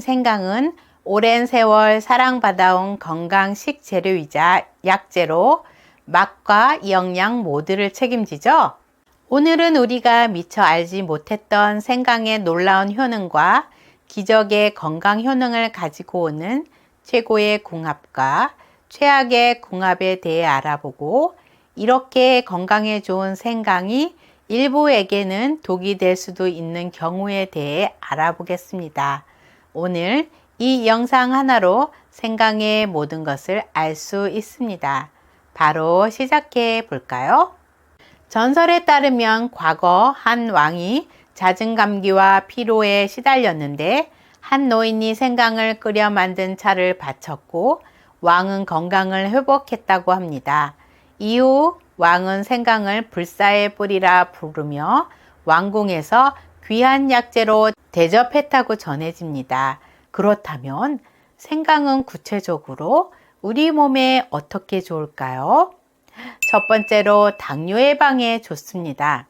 생강은 오랜 세월 사랑받아온 건강식 재료이자 약재로 맛과 영양 모두를 책임지죠. 오늘은 우리가 미처 알지 못했던 생강의 놀라운 효능과 기적의 건강 효능을 가지고 오는 최고의 궁합과 최악의 궁합에 대해 알아보고, 이렇게 건강에 좋은 생강이 일부에게는 독이 될 수도 있는 경우에 대해 알아보겠습니다. 오늘 이 영상 하나로 생강의 모든 것을 알 수 있습니다. 바로 시작해 볼까요? 전설에 따르면 과거 한 왕이 잦은 감기와 피로에 시달렸는데 한 노인이 생강을 끓여 만든 차를 바쳤고 왕은 건강을 회복했다고 합니다. 이후 왕은 생강을 불사의 뿌리라 부르며 왕궁에서 귀한 약재로 대접했다고 전해집니다. 그렇다면 생강은 구체적으로 우리 몸에 어떻게 좋을까요? 첫 번째로 당뇨 예방에 좋습니다.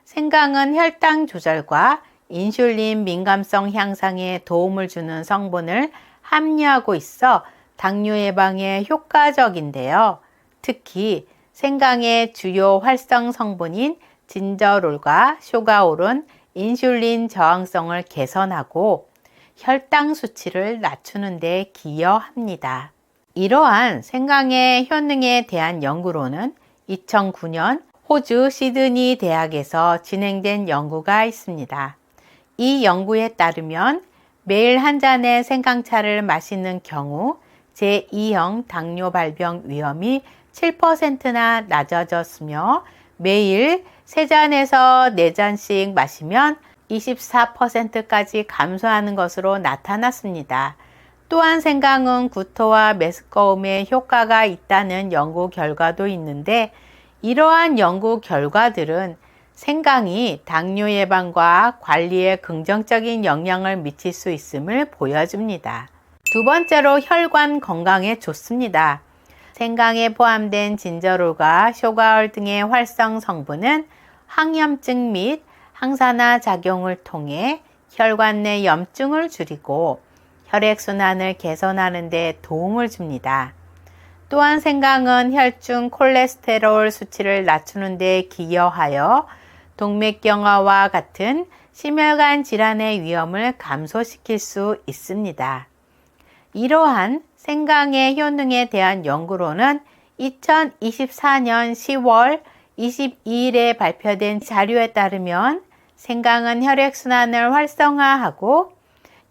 생강은 혈당 조절과 인슐린 민감성 향상에 도움을 주는 성분을 함유하고 있어 당뇨 예방에 효과적인데요. 특히 생강의 주요 활성 성분인 진저롤과 쇼가올은 인슐린 저항성을 개선하고 혈당 수치를 낮추는 데 기여합니다. 이러한 생강의 효능에 대한 연구로는 2009년 호주 시드니 대학에서 진행된 연구가 있습니다. 이 연구에 따르면 매일 한 잔의 생강차를 마시는 경우 제2형 당뇨 발병 위험이 7%나 낮아졌으며, 매일 3잔에서 4잔씩 마시면 24%까지 감소하는 것으로 나타났습니다. 또한 생강은 구토와 메스꺼움에 효과가 있다는 연구 결과도 있는데, 이러한 연구 결과들은 생강이 당뇨 예방과 관리에 긍정적인 영향을 미칠 수 있음을 보여줍니다. 두 번째로 혈관 건강에 좋습니다. 생강에 포함된 진저롤과 쇼가올 등의 활성 성분은 항염증 및 항산화 작용을 통해 혈관 내 염증을 줄이고 혈액순환을 개선하는 데 도움을 줍니다. 또한 생강은 혈중 콜레스테롤 수치를 낮추는 데 기여하여 동맥경화와 같은 심혈관 질환의 위험을 감소시킬 수 있습니다. 이러한 생강의 효능에 대한 연구로는 2024년 10월 22일에 발표된 자료에 따르면 생강은 혈액순환을 활성화하고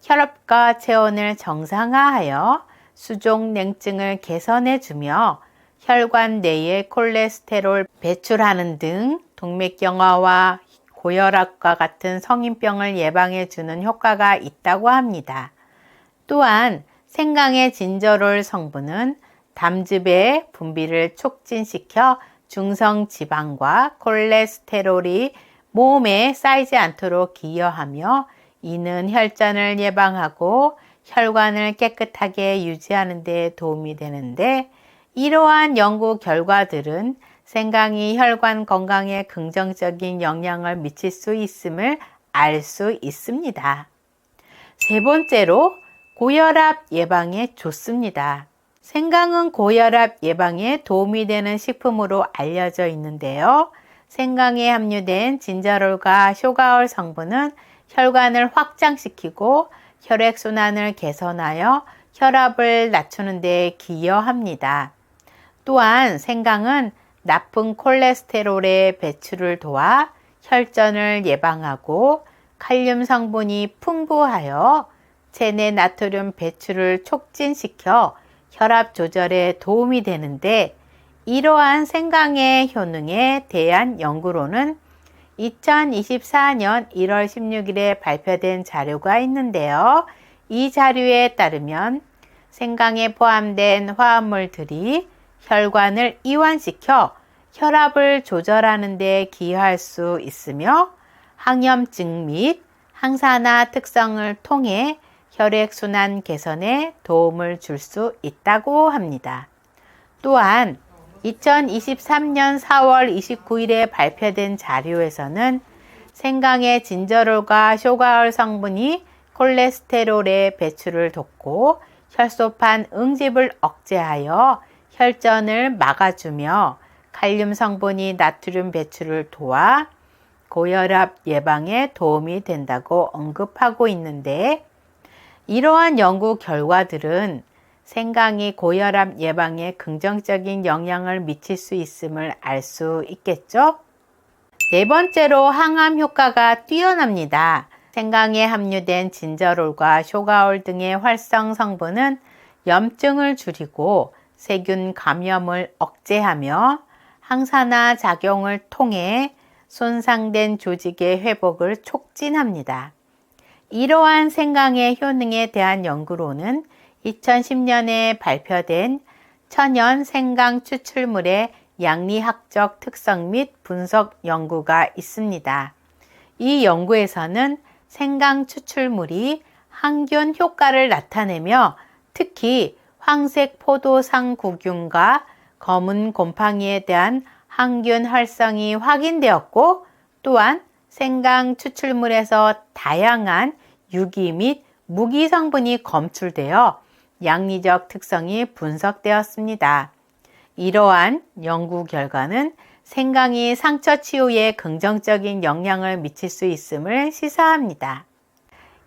혈압과 체온을 정상화하여 수족 냉증을 개선해주며 혈관 내의 콜레스테롤 배출하는 등 동맥경화와 고혈압과 같은 성인병을 예방해주는 효과가 있다고 합니다. 또한 생강의 진저롤 성분은 담즙의 분비를 촉진시켜 중성 지방과 콜레스테롤이 몸에 쌓이지 않도록 기여하며, 이는 혈전을 예방하고 혈관을 깨끗하게 유지하는 데 도움이 되는데, 이러한 연구 결과들은 생강이 혈관 건강에 긍정적인 영향을 미칠 수 있음을 알 수 있습니다. 세 번째로 고혈압 예방에 좋습니다. 생강은 고혈압 예방에 도움이 되는 식품으로 알려져 있는데요. 생강에 함유된 진저롤과 쇼가올 성분은 혈관을 확장시키고 혈액순환을 개선하여 혈압을 낮추는 데 기여합니다. 또한 생강은 나쁜 콜레스테롤의 배출을 도와 혈전을 예방하고 칼륨 성분이 풍부하여 체내 나트륨 배출을 촉진시켜 혈압 조절에 도움이 되는데, 이러한 생강의 효능에 대한 연구로는 2024년 1월 16일에 발표된 자료가 있는데요. 이 자료에 따르면 생강에 포함된 화합물들이 혈관을 이완시켜 혈압을 조절하는 데 기여할 수 있으며, 항염증 및 항산화 특성을 통해 혈액순환 개선에 도움을 줄 수 있다고 합니다. 또한 2023년 4월 29일에 발표된 자료에서는 생강의 진저롤과 쇼가올 성분이 콜레스테롤의 배출을 돕고 혈소판 응집을 억제하여 혈전을 막아주며 칼륨 성분이 나트륨 배출을 도와 고혈압 예방에 도움이 된다고 언급하고 있는데, 이러한 연구 결과들은 생강이 고혈압 예방에 긍정적인 영향을 미칠 수 있음을 알 수 있겠죠? 네 번째로 항암 효과가 뛰어납니다. 생강에 함유된 진저롤과 쇼가올 등의 활성 성분은 염증을 줄이고 세균 감염을 억제하며 항산화 작용을 통해 손상된 조직의 회복을 촉진합니다. 이러한 생강의 효능에 대한 연구로는 2010년에 발표된 천연 생강 추출물의 양리학적 특성 및 분석 연구가 있습니다. 이 연구에서는 생강 추출물이 항균 효과를 나타내며 특히 황색 포도상구균과 검은 곰팡이에 대한 항균 활성이 확인되었고, 또한 생강 추출물에서 다양한 유기 및 무기 성분이 검출되어 양리적 특성이 분석되었습니다. 이러한 연구 결과는 생강이 상처 치유에 긍정적인 영향을 미칠 수 있음을 시사합니다.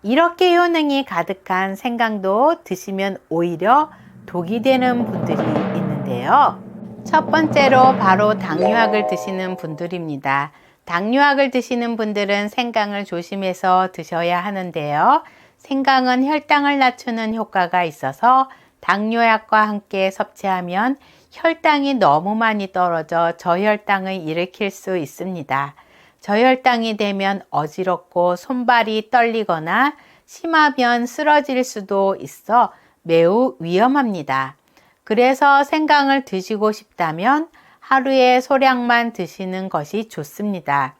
이렇게 효능이 가득한 생강도 드시면 오히려 독이 되는 분들이 있는데요. 첫 번째로 바로 당뇨약을 드시는 분들입니다. 당뇨약을 드시는 분들은 생강을 조심해서 드셔야 하는데요. 생강은 혈당을 낮추는 효과가 있어서 당뇨약과 함께 섭취하면 혈당이 너무 많이 떨어져 저혈당을 일으킬 수 있습니다. 저혈당이 되면 어지럽고 손발이 떨리거나 심하면 쓰러질 수도 있어 매우 위험합니다. 그래서 생강을 드시고 싶다면 하루에 소량만 드시는 것이 좋습니다.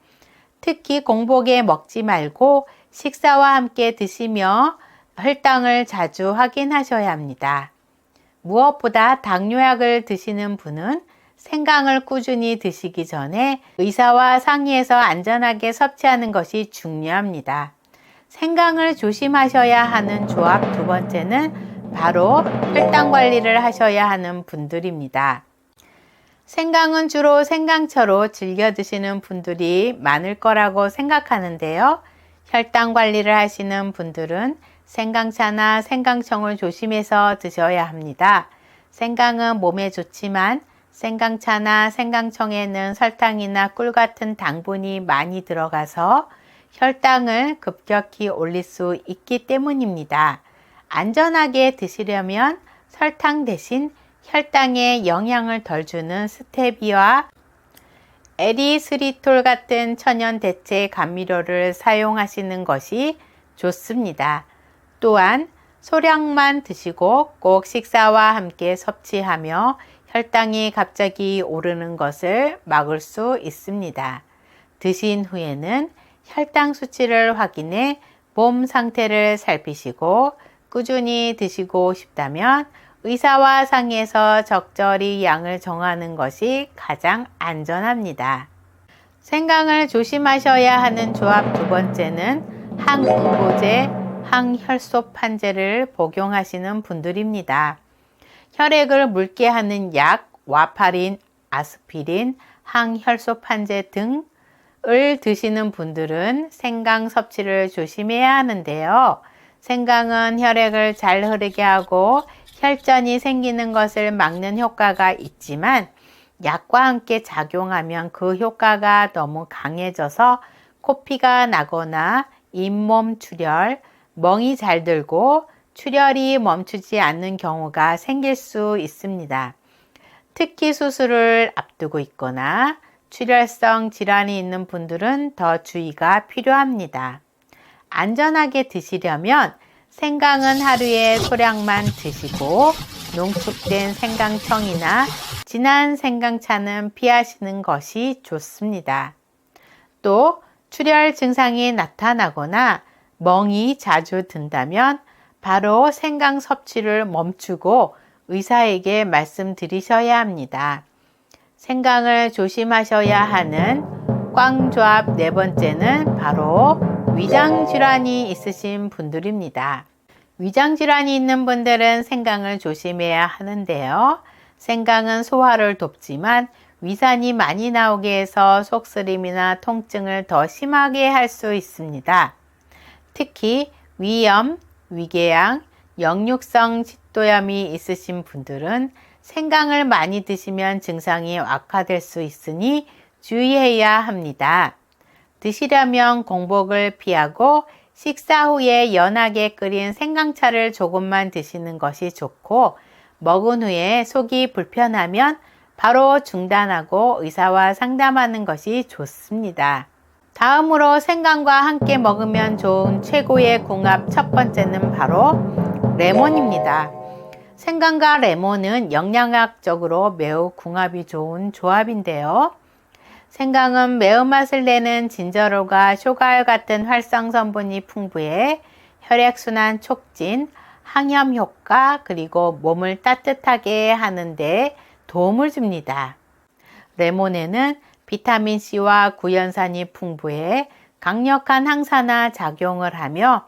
특히 공복에 먹지 말고 식사와 함께 드시며 혈당을 자주 확인하셔야 합니다. 무엇보다 당뇨약을 드시는 분은 생강을 꾸준히 드시기 전에 의사와 상의해서 안전하게 섭취하는 것이 중요합니다. 생강을 조심하셔야 하는 조합 두 번째는 바로 혈당 관리를 하셔야 하는 분들입니다. 생강은 주로 생강차로 즐겨 드시는 분들이 많을 거라고 생각하는데요. 혈당 관리를 하시는 분들은 생강차나 생강청을 조심해서 드셔야 합니다. 생강은 몸에 좋지만 생강차나 생강청에는 설탕이나 꿀 같은 당분이 많이 들어가서 혈당을 급격히 올릴 수 있기 때문입니다. 안전하게 드시려면 설탕 대신 혈당에 영향을 덜 주는 스테비아, 에리스리톨 같은 천연 대체 감미료를 사용하시는 것이 좋습니다. 또한 소량만 드시고 꼭 식사와 함께 섭취하며 혈당이 갑자기 오르는 것을 막을 수 있습니다. 드신 후에는 혈당 수치를 확인해 몸 상태를 살피시고 꾸준히 드시고 싶다면 의사와 상의해서 적절히 양을 정하는 것이 가장 안전합니다. 생강을 조심하셔야 하는 조합 두 번째는 항응고제, 항혈소판제를 복용하시는 분들입니다. 혈액을 묽게 하는 약, 와파린, 아스피린, 항혈소판제 등을 드시는 분들은 생강 섭취를 조심해야 하는데요. 생강은 혈액을 잘 흐르게 하고 혈전이 생기는 것을 막는 효과가 있지만 약과 함께 작용하면 그 효과가 너무 강해져서 코피가 나거나 잇몸 출혈, 멍이 잘 들고 출혈이 멈추지 않는 경우가 생길 수 있습니다. 특히 수술을 앞두고 있거나 출혈성 질환이 있는 분들은 더 주의가 필요합니다. 안전하게 드시려면 생강은 하루에 소량만 드시고 농축된 생강청이나 진한 생강차는 피하시는 것이 좋습니다. 또 출혈 증상이 나타나거나 멍이 자주 든다면 바로 생강 섭취를 멈추고 의사에게 말씀드리셔야 합니다. 생강을 조심하셔야 하는 꽝조합 네 번째는 바로 위장질환이 있으신 분들입니다. 위장질환이 있는 분들은 생강을 조심해야 하는데요. 생강은 소화를 돕지만 위산이 많이 나오게 해서 속쓰림이나 통증을 더 심하게 할 수 있습니다. 특히 위염, 위궤양, 역류성 식도염이 있으신 분들은 생강을 많이 드시면 증상이 악화될 수 있으니 주의해야 합니다. 드시려면 공복을 피하고 식사 후에 연하게 끓인 생강차를 조금만 드시는 것이 좋고, 먹은 후에 속이 불편하면 바로 중단하고 의사와 상담하는 것이 좋습니다. 다음으로 생강과 함께 먹으면 좋은 최고의 궁합 첫 번째는 바로 레몬입니다. 생강과 레몬은 영양학적으로 매우 궁합이 좋은 조합인데요. 생강은 매운맛을 내는 진저롤과 쇼갈 같은 활성 성분이 풍부해 혈액순환 촉진, 항염 효과, 그리고 몸을 따뜻하게 하는 데 도움을 줍니다. 레몬에는 비타민C와 구연산이 풍부해 강력한 항산화 작용을 하며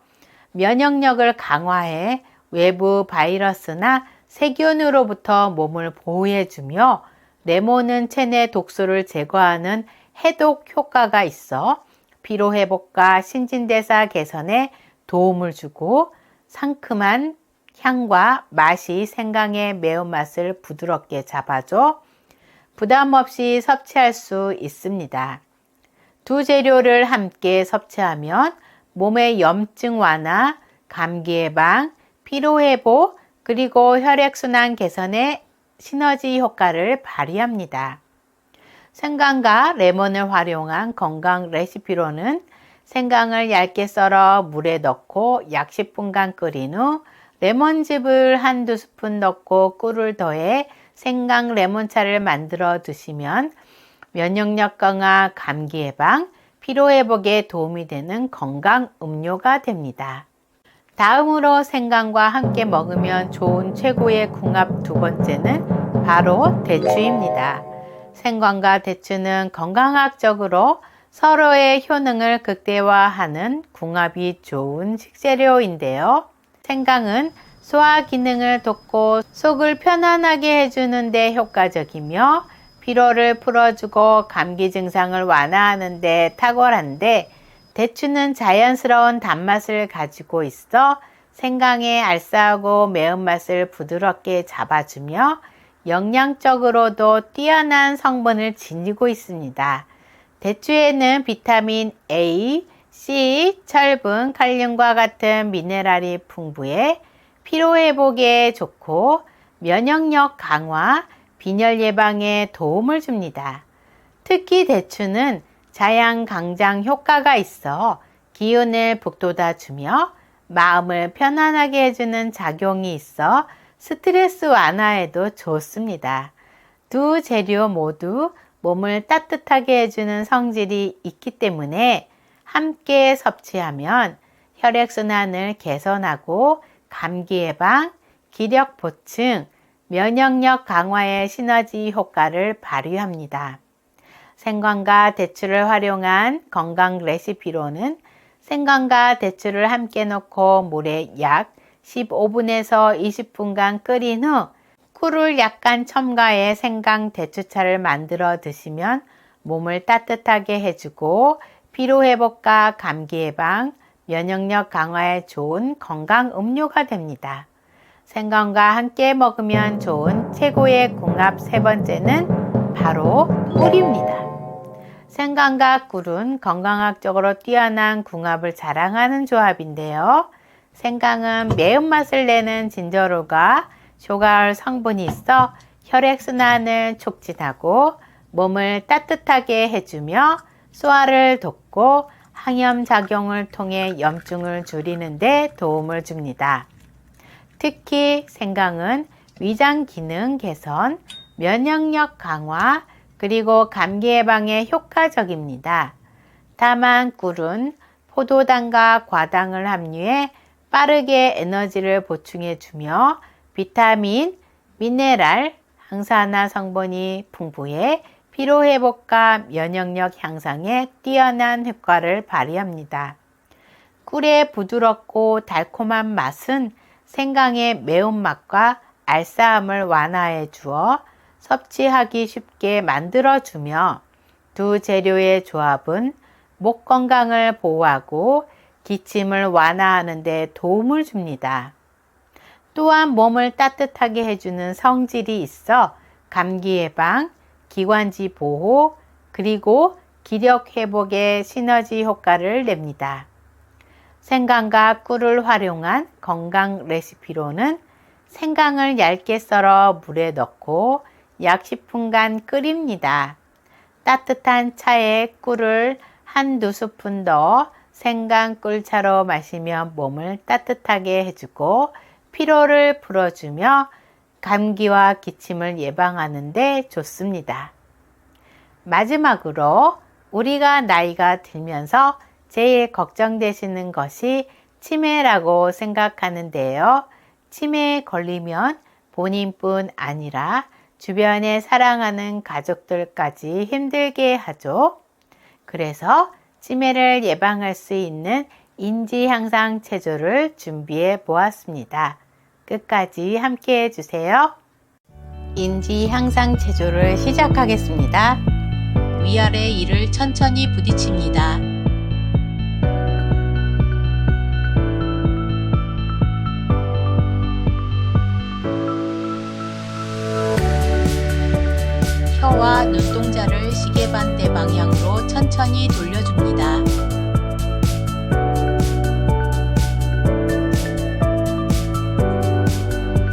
면역력을 강화해 외부 바이러스나 세균으로부터 몸을 보호해주며, 레몬은 체내 독소를 제거하는 해독 효과가 있어 피로회복과 신진대사 개선에 도움을 주고, 상큼한 향과 맛이 생강의 매운맛을 부드럽게 잡아줘 부담 없이 섭취할 수 있습니다. 두 재료를 함께 섭취하면 몸의 염증 완화, 감기 예방, 피로회복, 그리고 혈액순환 개선에 시너지 효과를 발휘합니다. 생강과 레몬을 활용한 건강 레시피로는 생강을 얇게 썰어 물에 넣고 약 10분간 끓인 후 레몬즙을 한두 스푼 넣고 꿀을 더해 생강 레몬차를 만들어 드시면 면역력 강화, 감기 예방, 피로회복에 도움이 되는 건강 음료가 됩니다. 다음으로 생강과 함께 먹으면 좋은 최고의 궁합 두 번째는 바로 대추입니다. 생강과 대추는 건강학적으로 서로의 효능을 극대화하는 궁합이 좋은 식재료인데요. 생강은 소화 기능을 돕고 속을 편안하게 해주는 데 효과적이며 피로를 풀어주고 감기 증상을 완화하는 데 탁월한데, 대추는 자연스러운 단맛을 가지고 있어 생강의 알싸하고 매운맛을 부드럽게 잡아주며 영양적으로도 뛰어난 성분을 지니고 있습니다. 대추에는 비타민 A, C, 철분, 칼륨과 같은 미네랄이 풍부해 피로회복에 좋고 면역력 강화, 빈혈 예방에 도움을 줍니다. 특히 대추는 자양강장 효과가 있어 기운을 북돋아주며 마음을 편안하게 해주는 작용이 있어 스트레스 완화에도 좋습니다. 두 재료 모두 몸을 따뜻하게 해주는 성질이 있기 때문에 함께 섭취하면 혈액순환을 개선하고 감기 예방, 기력 보충, 면역력 강화의 시너지 효과를 발휘합니다. 생강과 대추를 활용한 건강 레시피로는 생강과 대추를 함께 넣고 물에 약 15분에서 20분간 끓인 후 꿀을 약간 첨가해 생강 대추차를 만들어 드시면 몸을 따뜻하게 해주고 피로회복과 감기 예방, 면역력 강화에 좋은 건강 음료가 됩니다. 생강과 함께 먹으면 좋은 최고의 궁합 세 번째는 바로 꿀입니다. 생강과 꿀은 건강학적으로 뛰어난 궁합을 자랑하는 조합인데요. 생강은 매운맛을 내는 진저롤과 쇼갈 성분이 있어 혈액순환을 촉진하고 몸을 따뜻하게 해주며 소화를 돕고 항염작용을 통해 염증을 줄이는 데 도움을 줍니다. 특히 생강은 위장 기능 개선, 면역력 강화, 그리고 감기 예방에 효과적입니다. 다만 꿀은 포도당과 과당을 함유해 빠르게 에너지를 보충해주며 비타민, 미네랄, 항산화 성분이 풍부해 피로회복과 면역력 향상에 뛰어난 효과를 발휘합니다. 꿀의 부드럽고 달콤한 맛은 생강의 매운맛과 알싸함을 완화해 주어 섭취하기 쉽게 만들어주며 두 재료의 조합은 목 건강을 보호하고 기침을 완화하는 데 도움을 줍니다. 또한 몸을 따뜻하게 해주는 성질이 있어 감기 예방, 기관지 보호, 그리고 기력 회복에 시너지 효과를 냅니다. 생강과 꿀을 활용한 건강 레시피로는 생강을 얇게 썰어 물에 넣고 약 10분간 끓입니다. 따뜻한 차에 꿀을 한두 스푼 넣어 생강 꿀차로 마시면 몸을 따뜻하게 해주고 피로를 풀어주며 감기와 기침을 예방하는 데 좋습니다. 마지막으로 우리가 나이가 들면서 제일 걱정되시는 것이 치매라고 생각하는데요. 치매에 걸리면 본인뿐 아니라 주변에 사랑하는 가족들까지 힘들게 하죠. 그래서 치매를 예방할 수 있는 인지 향상 체조를 준비해 보았습니다. 끝까지 함께 해주세요. 인지 향상 체조를 시작하겠습니다. 위아래 이를 천천히 부딪힙니다. 혀와 눈동자를 시계 반대 방향으로 천천히 돌려줍니다.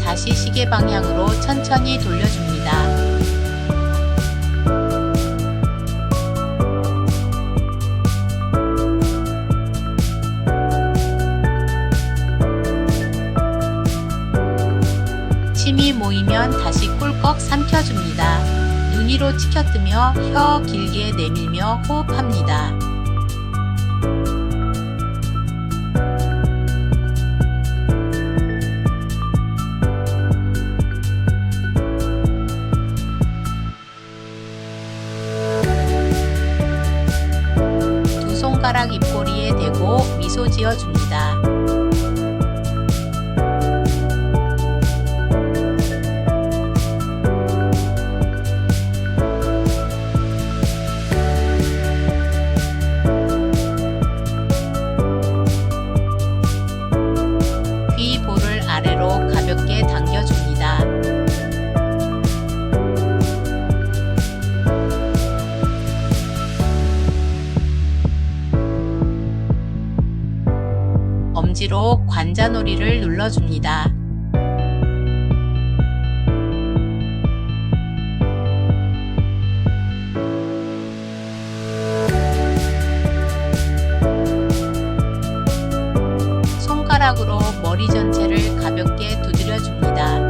다시 시계 방향으로 천천히 돌려줍니다. 침이 모이면 다시 꿀꺽 삼켜줍니다. 눈 위로 치켜뜨며 혀 길게 내밀며 호흡합니다. 두 손가락 입꼬리에 대고 미소 지어줍니다. 아래로 가볍게 당겨줍니다. 엄지로 관자놀이를 눌러줍니다. 손가락으로 머리 전체를 가볍게 두드려줍니다.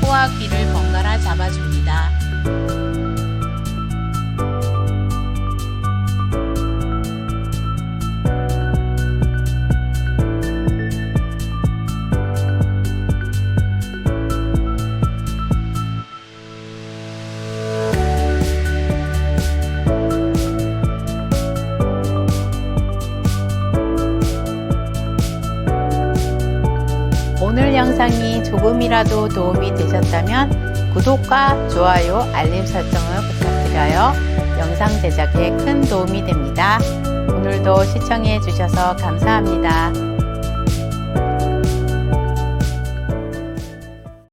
코와 귀를 번갈아 잡아줍니다. 오늘 영상이 조금이라도 도움이 되셨다면 구독과 좋아요, 알림 설정을 부탁드려요. 영상 제작에 큰 도움이 됩니다. 오늘도 시청해 주셔서 감사합니다.